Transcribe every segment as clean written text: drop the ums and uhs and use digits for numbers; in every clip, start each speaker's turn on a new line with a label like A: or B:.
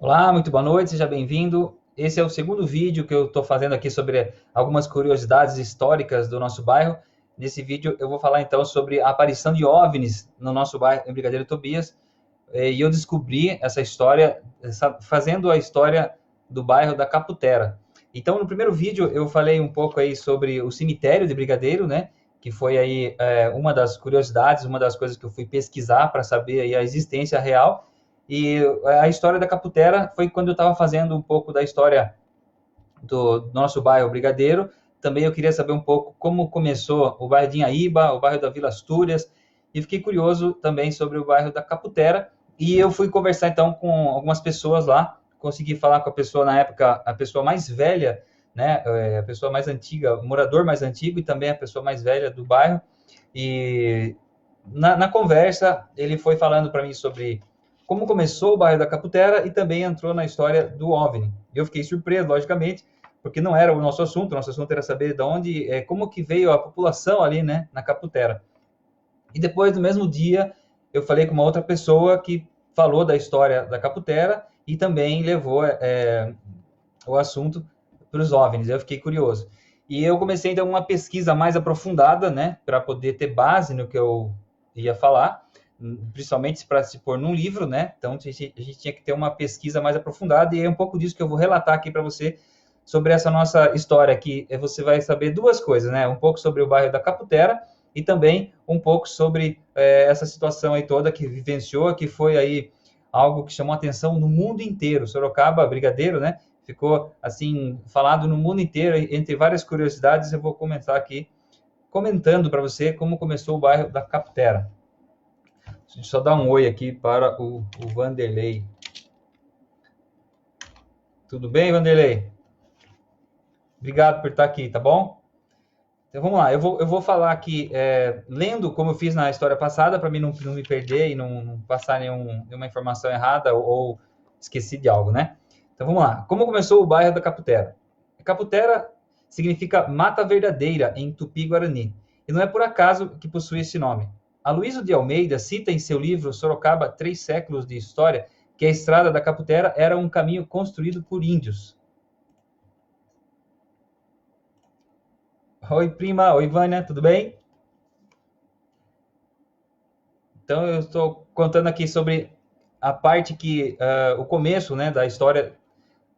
A: Olá, muito boa noite, seja bem-vindo. Esse é o segundo vídeo que eu estou fazendo aqui sobre algumas curiosidades históricas do nosso bairro. Nesse vídeo eu vou falar então sobre a aparição de OVNIs no nosso bairro, em Brigadeiro Tobias. E eu descobri essa história fazendo a história do bairro da Caputera. Então, no primeiro vídeo eu falei um pouco aí sobre o cemitério de Brigadeiro, né? Que foi aí uma das curiosidades, uma das coisas que eu fui pesquisar para saber aí a existência real. E a história da Caputera foi quando eu estava fazendo um pouco da história do nosso bairro Brigadeiro. Também eu queria saber um pouco como começou o bairro de Inhaíba, o bairro da Vila Astúrias, e fiquei curioso também sobre o bairro da Caputera. E eu fui conversar então com algumas pessoas lá, consegui falar com a pessoa na época, a pessoa mais velha, né, a pessoa mais antiga, o morador mais antigo e também a pessoa mais velha do bairro. E na conversa ele foi falando para mim sobre como começou o bairro da Caputera e também entrou na história do OVNI. Eu fiquei surpreso, logicamente, porque não era o nosso assunto era saber de onde, como que veio a população ali, né, na Caputera. E depois, no mesmo dia, eu falei com uma outra pessoa que falou da história da Caputera e também levou o assunto para os OVNIs. Eu fiquei curioso. E eu comecei, então, uma pesquisa mais aprofundada, né, para poder ter base no que eu ia falar, principalmente para se pôr num livro, né? Então, a gente tinha que ter uma pesquisa mais aprofundada, e é um pouco disso que eu vou relatar aqui para você sobre essa nossa história, que você vai saber duas coisas, né? Um pouco sobre o bairro da Caputera e também um pouco sobre essa situação aí toda que vivenciou, que foi aí algo que chamou atenção no mundo inteiro. Sorocaba, Brigadeiro, né? Ficou assim falado no mundo inteiro, entre várias curiosidades. Eu vou começar aqui comentando para você como começou o bairro da Caputera. Deixa eu só dar um oi aqui para o Vanderlei. Tudo bem, Vanderlei? Obrigado por estar aqui, tá bom? Então vamos lá, eu vou falar aqui, lendo como eu fiz na história passada, para mim não me perder e não passar nenhuma informação errada ou esqueci de algo, né? Então vamos lá. Como começou o bairro da Caputera? Caputera significa mata verdadeira em Tupi-Guarani, e não é por acaso que possui esse nome. Aloysio de Almeida cita em seu livro Sorocaba, 3 séculos de história, que a estrada da Caputera era um caminho construído por índios. Oi, prima. Oi, Vânia. Tudo bem? Então, eu estou contando aqui sobre a parte que, o começo, né, da história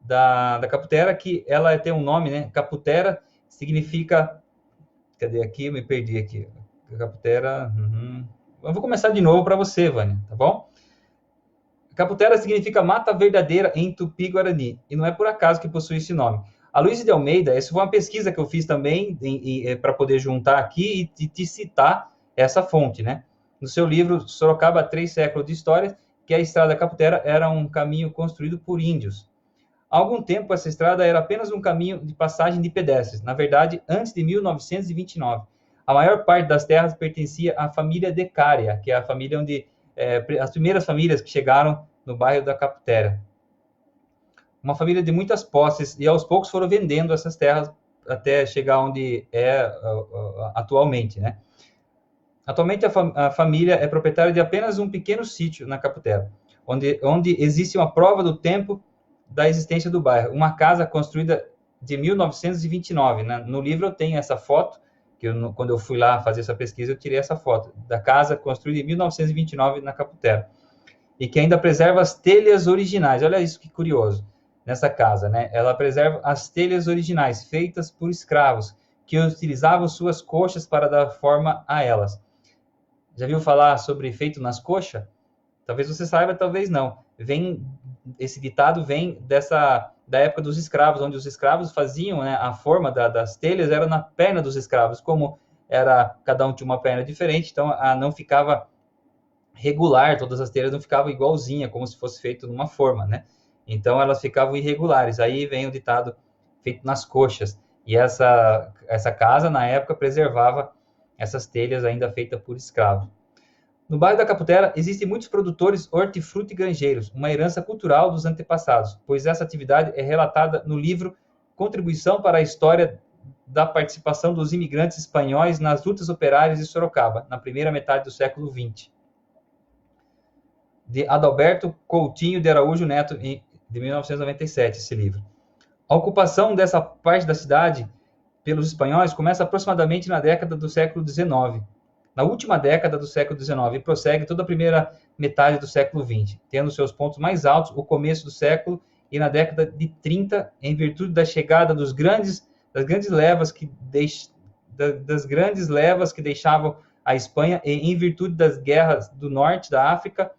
A: da Caputera, que ela tem um nome, né? Caputera significa... Cadê aqui? Eu me perdi aqui. Caputera... Eu vou começar de novo para você, Vânia, tá bom? Caputera significa mata verdadeira em Tupi-Guarani, e não é por acaso que possui esse nome. A Luiz de Almeida, essa foi uma pesquisa que eu fiz também para poder juntar aqui e te citar essa fonte, né? No seu livro Sorocaba, 3 séculos de história, que a estrada Caputera era um caminho construído por índios. Há algum tempo, essa estrada era apenas um caminho de passagem de pedestres, na verdade, antes de 1929. A maior parte das terras pertencia à família Decária, que é a família onde as primeiras famílias que chegaram no bairro da Caputera. Uma família de muitas posses, e aos poucos foram vendendo essas terras até chegar onde é atualmente, né? Atualmente a família é proprietária de apenas um pequeno sítio na Caputera, onde existe uma prova do tempo da existência do bairro, uma casa construída de 1929, né? No livro eu tenho essa foto, que quando eu fui lá fazer essa pesquisa, eu tirei essa foto, da casa construída em 1929 na Caputera, e que ainda preserva as telhas originais. Olha isso que curioso, nessa casa, né? Ela preserva as telhas originais, feitas por escravos, que utilizavam suas coxas para dar forma a elas. Já viu falar sobre feito nas coxas? Talvez você saiba, talvez não. Esse ditado vem da época dos escravos, onde os escravos faziam, né, a forma das telhas era na perna dos escravos. Como cada um tinha uma perna diferente, então não ficava regular, todas as telhas não ficavam igualzinha, como se fosse feito numa forma, né? Então elas ficavam irregulares. Aí vem o ditado feito nas coxas. E essa casa, na época, preservava essas telhas ainda feitas por escravo. No bairro da Caputera, existem muitos produtores hortifruti granjeiros, uma herança cultural dos antepassados, pois essa atividade é relatada no livro Contribuição para a História da Participação dos Imigrantes Espanhóis nas Lutas Operárias de Sorocaba, na primeira metade do século XX, de Adalberto Coutinho de Araújo Neto, de 1997, esse livro. A ocupação dessa parte da cidade pelos espanhóis começa aproximadamente na década do século XIX, na última década do século XIX, e prossegue toda a primeira metade do século XX, tendo seus pontos mais altos o começo do século e na década de 30, em virtude da chegada das grandes levas que deixavam a Espanha e em virtude das guerras do norte da África,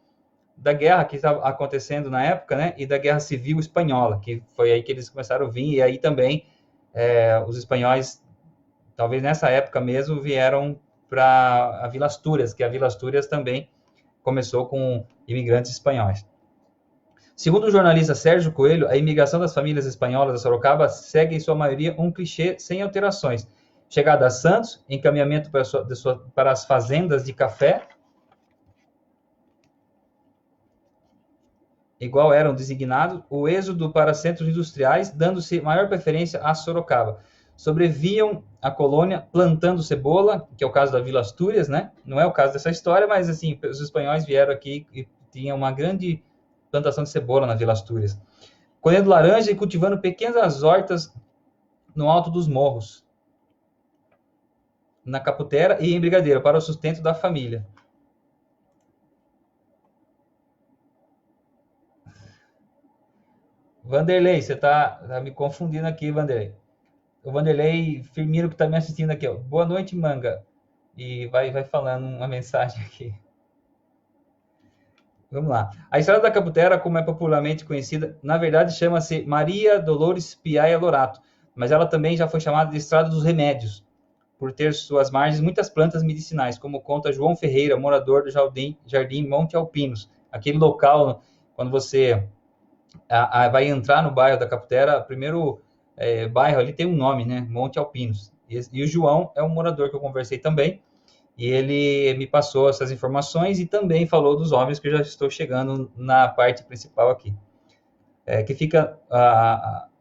A: da guerra que estava acontecendo na época, né, e da guerra civil espanhola, que foi aí que eles começaram a vir, e aí também os espanhóis, talvez nessa época mesmo, vieram para a Vila Astúrias, que a Vila Astúrias também começou com imigrantes espanhóis. Segundo o jornalista Sérgio Coelho, a imigração das famílias espanholas a Sorocaba segue em sua maioria um clichê sem alterações. Chegada a Santos, encaminhamento para as fazendas de café, igual eram designados, o êxodo para centros industriais, dando-se maior preferência a Sorocaba. Sobreviam a colônia plantando cebola, que é o caso da Vila Astúrias, né? Não é o caso dessa história, mas assim, os espanhóis vieram aqui e tinham uma grande plantação de cebola na Vila Astúrias. Colhendo laranja e cultivando pequenas hortas no alto dos morros, na Caputera e em Brigadeiro, para o sustento da família. Vanderlei, você tá me confundindo aqui, Vanderlei. O Vanderlei Firmino que está me assistindo aqui, ó. Boa noite, Manga. E vai falando uma mensagem aqui. Vamos lá. A Estrada da Caputera, como é popularmente conhecida, na verdade chama-se Maria Dolores Piaia Lorato, mas ela também já foi chamada de Estrada dos Remédios, por ter suas margens muitas plantas medicinais, como conta João Ferreira, morador do Jardim Monte Alpinos. Aquele local, quando você vai entrar no bairro da Caputera, o primeiro bairro ali tem um nome, né? Monte Alpinos. E o João é um morador que eu conversei também, e ele me passou essas informações e também falou dos homens, que eu já estou chegando na parte principal aqui. Que fica,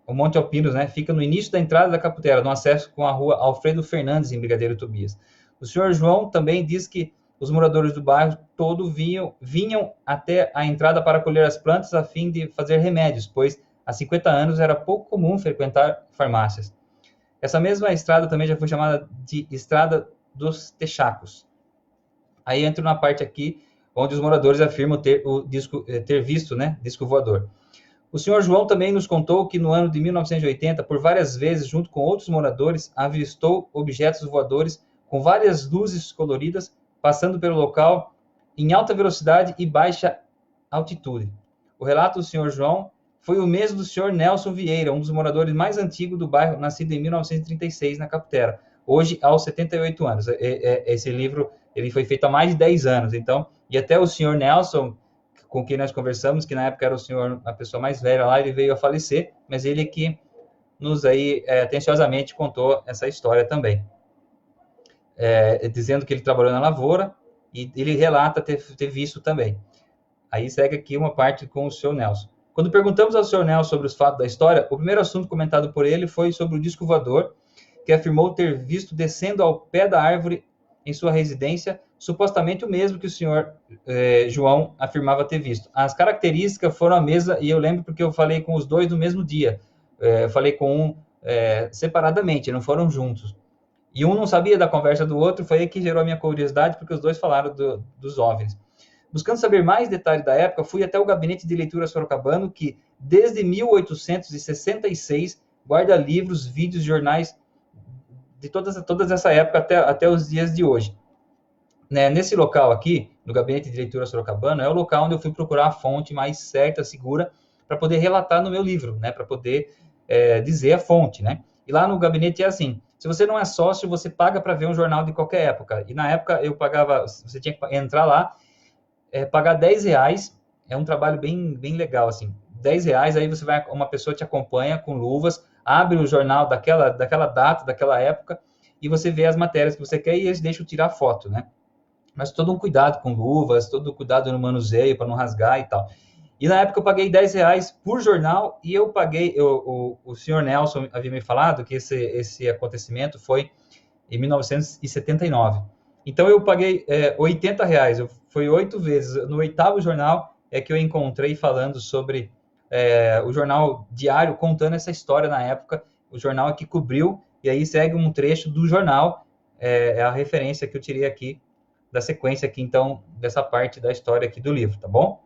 A: o Monte Alpinos, né? Fica no início da entrada da Caputera, no acesso com a rua Alfredo Fernandes, em Brigadeiro Tobias. O senhor João também diz que os moradores do bairro todo vinham até a entrada para colher as plantas a fim de fazer remédios, pois há 50 anos era pouco comum frequentar farmácias. Essa mesma estrada também já foi chamada de Estrada dos Texacos. Aí entro na parte aqui onde os moradores afirmam ter visto, né, disco voador. O senhor João também nos contou que no ano de 1980, por várias vezes, junto com outros moradores, avistou objetos voadores com várias luzes coloridas passando pelo local em alta velocidade e baixa altitude. O relato do senhor João foi o mesmo do senhor Nelson Vieira, um dos moradores mais antigos do bairro, nascido em 1936 na Caputera, hoje aos 78 anos. Esse livro ele foi feito há mais de 10 anos, então, e até o senhor Nelson, com quem nós conversamos, que na época era a pessoa mais velha lá, ele veio a falecer, mas ele que nos aí atenciosamente contou essa história também. Dizendo que ele trabalhou na lavoura, e ele relata ter visto também. Aí segue aqui uma parte com o senhor Nelson. Quando perguntamos ao senhor Nelson sobre os fatos da história, o primeiro assunto comentado por ele foi sobre o disco voador, que afirmou ter visto descendo ao pé da árvore em sua residência, supostamente o mesmo que o senhor João afirmava ter visto. As características foram a mesma, e eu lembro porque eu falei com os dois no mesmo dia. Eu falei com um separadamente, não foram juntos. E um não sabia da conversa do outro, foi aí que gerou a minha curiosidade, porque os dois falaram dos OVNIs. Buscando saber mais detalhes da época, fui até o gabinete de leitura sorocabano, que desde 1866 guarda livros, vídeos, jornais de toda essa época até os dias de hoje. Nesse local aqui, no gabinete de leitura sorocabano, é o local onde eu fui procurar a fonte mais certa, segura, para poder relatar no meu livro, né, para poder dizer a fonte, né? E lá no gabinete é assim: se você não é sócio, você paga para ver um jornal de qualquer época. E na época eu pagava, você tinha que entrar lá, pagar R$10, é um trabalho bem legal, assim. R$10, aí uma pessoa te acompanha com luvas, abre o jornal daquela data, daquela época, e você vê as matérias que você quer e eles deixam tirar foto, né? Mas todo um cuidado com luvas, todo um cuidado no manuseio para não rasgar e tal. E na época eu paguei R$10 por jornal, e eu paguei, o senhor Nelson havia me falado que esse acontecimento foi em 1979. Então eu paguei R$80, foi 8 vezes. No 8º jornal é que eu encontrei falando sobre o jornal diário contando essa história na época, o jornal que cobriu, e aí segue um trecho do jornal, é a referência que eu tirei aqui, da sequência aqui, então, dessa parte da história aqui do livro, tá bom?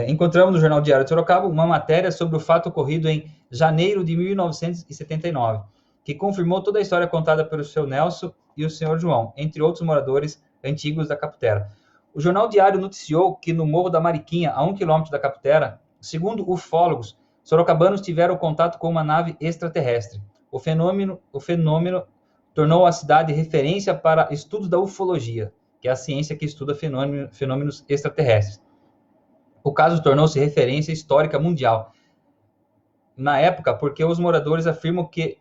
A: Encontramos no Jornal Diário de Sorocaba uma matéria sobre o fato ocorrido em janeiro de 1979, que confirmou toda a história contada pelo seu Nelson e o senhor João, entre outros moradores antigos da Caputera. O Jornal Diário noticiou que no Morro da Mariquinha, a 1 quilômetro da Caputera, segundo ufólogos, sorocabanos tiveram contato com uma nave extraterrestre. O fenômeno tornou a cidade referência para estudos da ufologia, que é a ciência que estuda fenômenos extraterrestres. O caso tornou-se referência histórica mundial na época porque os moradores afirmam que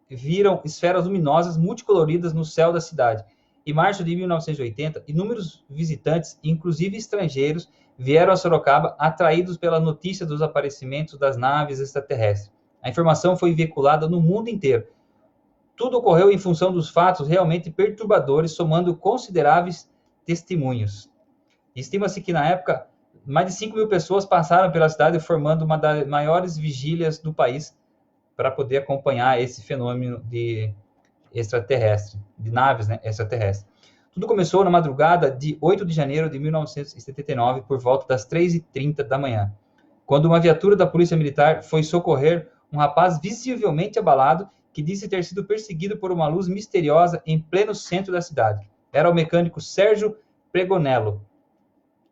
A: viram esferas luminosas multicoloridas no céu da cidade. Em março de 1980, inúmeros visitantes, inclusive estrangeiros, vieram a Sorocaba atraídos pela notícia dos aparecimentos das naves extraterrestres. A informação foi veiculada no mundo inteiro. Tudo ocorreu em função dos fatos realmente perturbadores, somando consideráveis testemunhos. Estima-se que, na época, mais de 5 mil pessoas passaram pela cidade, formando uma das maiores vigílias do país para poder acompanhar esse fenômeno de extraterrestre, de naves, né, extraterrestres. Tudo começou na madrugada de 8 de janeiro de 1979, por volta das 3h30 da manhã, quando uma viatura da Polícia Militar foi socorrer um rapaz visivelmente abalado que disse ter sido perseguido por uma luz misteriosa em pleno centro da cidade. Era o mecânico Sérgio Pregonello.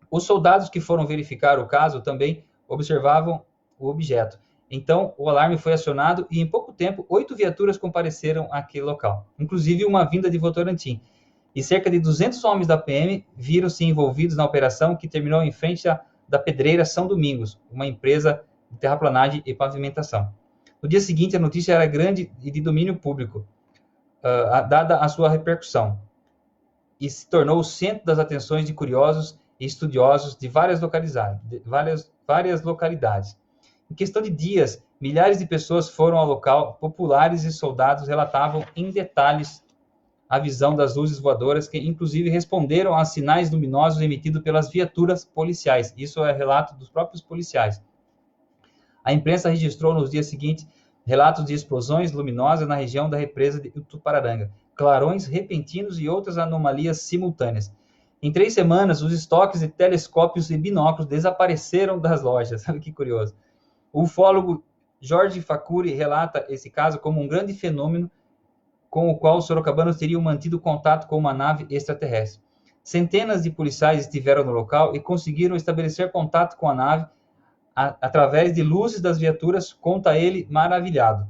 A: Os soldados que foram verificar o caso também observavam o objeto. Então, o alarme foi acionado e, em pouco tempo, 8 viaturas compareceram àquele local, inclusive uma vinda de Votorantim. E cerca de 200 homens da PM viram-se envolvidos na operação que terminou em frente da Pedreira São Domingos, uma empresa de terraplanagem e pavimentação. No dia seguinte, a notícia era grande e de domínio público, dada a sua repercussão, e se tornou o centro das atenções de curiosos e estudiosos de várias localidades. Em questão de dias, milhares de pessoas foram ao local, populares e soldados relatavam em detalhes a visão das luzes voadoras, que inclusive responderam a sinais luminosos emitidos pelas viaturas policiais. Isso é relato dos próprios policiais. A imprensa registrou nos dias seguintes relatos de explosões luminosas na região da represa de Itupararanga, clarões repentinos e outras anomalias simultâneas. Em 3 semanas, os estoques de telescópios e binóculos desapareceram das lojas. Sabe que curioso? O ufólogo Jorge Facuri relata esse caso como um grande fenômeno com o qual os sorocabanos teriam mantido contato com uma nave extraterrestre. Centenas de policiais estiveram no local e conseguiram estabelecer contato com a nave através de luzes das viaturas, conta ele maravilhado.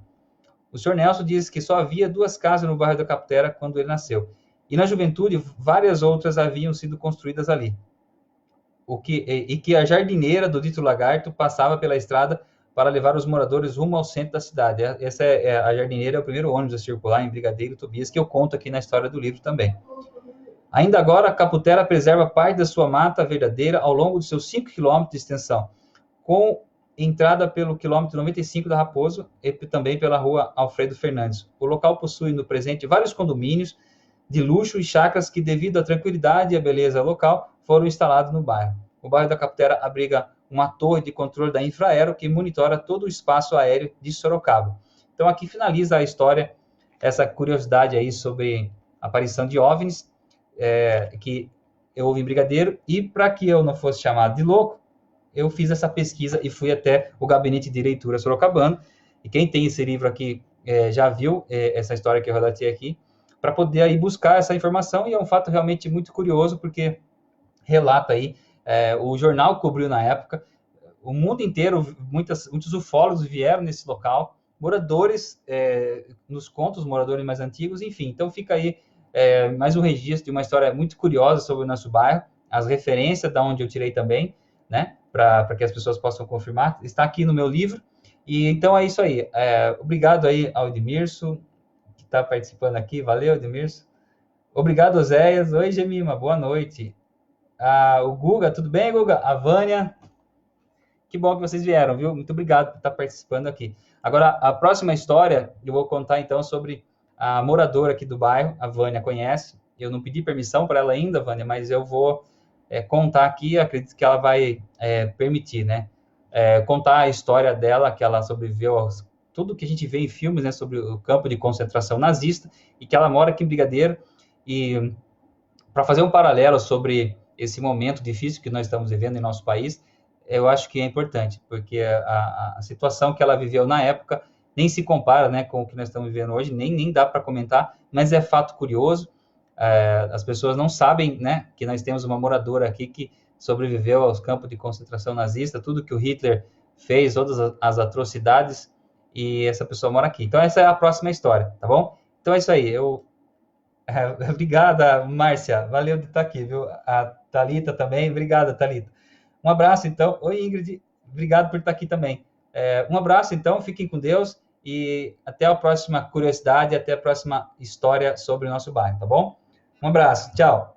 A: O Sr. Nelson diz que só havia 2 casas no bairro da Caputera quando ele nasceu. E na juventude, várias outras haviam sido construídas ali. E que a jardineira do dito lagarto passava pela estrada para levar os moradores rumo ao centro da cidade. Essa a jardineira, é o primeiro ônibus a circular em Brigadeiro Tobias, que eu conto aqui na história do livro também. Ainda agora, a Caputera preserva parte da sua mata verdadeira ao longo de seus 5 quilômetros de extensão, com entrada pelo quilômetro 95 da Raposo e também pela rua Alfredo Fernandes. O local possui no presente vários condomínios de luxo e chácaras que, devido à tranquilidade e à beleza local, foram instalados no bairro. O bairro da Caputera abriga uma torre de controle da Infraero que monitora todo o espaço aéreo de Sorocaba. Então aqui finaliza a história, essa curiosidade aí sobre a aparição de OVNIs, que houve em Brigadeiro, e para que eu não fosse chamado de louco, eu fiz essa pesquisa e fui até o Gabinete de Leitura Sorocabano, e quem tem esse livro aqui já viu essa história que eu relatei aqui, para poder aí buscar essa informação, e é um fato realmente muito curioso, porque relata aí, o jornal cobriu na época, o mundo inteiro, muitos ufólogos vieram nesse local, moradores, nos contos, moradores mais antigos, enfim, então fica aí mais um registro de uma história muito curiosa sobre o nosso bairro, as referências da onde eu tirei também, né, para que as pessoas possam confirmar, está aqui no meu livro, e então é isso aí, obrigado aí ao Edmilson, que está participando aqui, valeu Edmilson, obrigado Oséias, oi Gemima, boa noite, o Guga, tudo bem Guga? A Vânia, que bom que vocês vieram, viu, muito obrigado por estar participando aqui. Agora, a próxima história, eu vou contar então sobre a moradora aqui do bairro, a Vânia conhece, eu não pedi permissão para ela ainda, Vânia, mas eu vou contar aqui, acredito que ela vai permitir, né? contar a história dela, que ela sobreviveu a tudo que a gente vê em filmes, né, sobre o campo de concentração nazista, e que ela mora aqui em Brigadeiro, e para fazer um paralelo sobre esse momento difícil que nós estamos vivendo em nosso país, eu acho que é importante, porque a situação que ela viveu na época nem se compara, né, com o que nós estamos vivendo hoje, nem dá para comentar, mas é fato curioso. As pessoas não sabem, né, que nós temos uma moradora aqui que sobreviveu aos campos de concentração nazista, tudo que o Hitler fez, todas as atrocidades, e essa pessoa mora aqui. Então, essa é a próxima história, tá bom? Então, é isso aí. Obrigada, Márcia. Valeu de estar aqui, viu? A Thalita também. Obrigada, Thalita. Um abraço, então. Oi, Ingrid. Obrigado por estar aqui também. Um abraço, então. Fiquem com Deus e até a próxima curiosidade, até a próxima história sobre o nosso bairro, tá bom? Um abraço. Tchau.